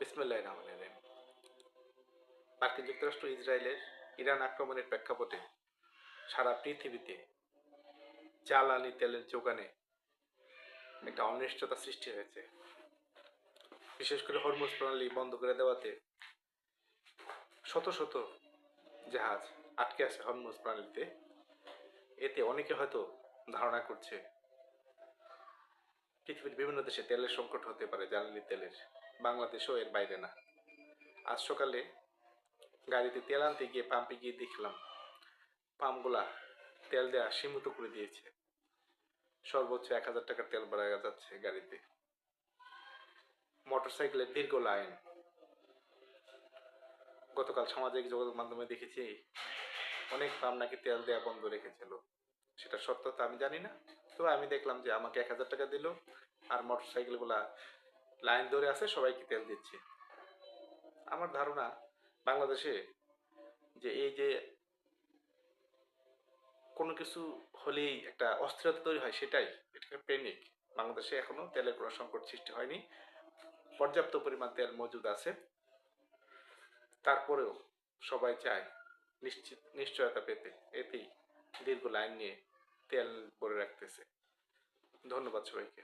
বিসমিল্লাহির রহমানির রহিম। মার্কিন যুক্তরাষ্ট্র ইসরায়েলের ইরান আক্রমণের প্রেক্ষাপটে সারা পৃথিবীতে জ্বালানি তেলের যোগানে একটা অনিশ্চয়তা সৃষ্টি হয়েছে। বিশেষ করে হরমুজ প্রণালী বন্ধ করে দেওয়াতে শত শত জাহাজ আটকে আছে হরমুজ প্রণালীতে। এতে অনেকে হয়তো ধারণা করছে পৃথিবীর বিভিন্ন দেশে তেলের সংকট হতে পারে, জ্বালানি তেলের। বাংলাদেশও এর বাইরে না। আজ সকালে গাড়িতে তেল আনতে গিয়ে পাম্পে গিয়ে দেখলাম পাম্পগুলা তেল দেওয়া সীমিত করে দিয়েছে। সর্বোচ্চ 1000 টাকার তেল ভরা যাচ্ছে গাড়িতে। মোটরসাইকেলের দীর্ঘ লাইন। গতকাল সামাজিক যোগাযোগ মাধ্যমে দেখেছি অনেক পাম্প নাকি তেল দেওয়া বন্ধ রেখেছিল। সেটা সত্যতা আমি জানি না, তো আমি দেখলাম যে আমাকে 1000 টাকা দিল আর মোটরসাইকেল গুলা লাইন ধরে আছে, সবাইকে তেল দিচ্ছে। আমার ধারণা বাংলাদেশে যে এই যে কোনো কিছু হলেই একটা অস্থিরতা তৈরি হয়, সেটাই এটা প্যানিক। বাংলাদেশে এখনো তেলের কোনো সংকট সৃষ্টি হয়নি, পর্যাপ্ত পরিমাণ তেল মজুদ আছে। তারপরেও সবাই চায় নিশ্চয়তা পেতে, এতেই দীর্ঘ লাইন নিয়ে তেল ভরে রাখতেছে। ধন্যবাদ সবাইকে।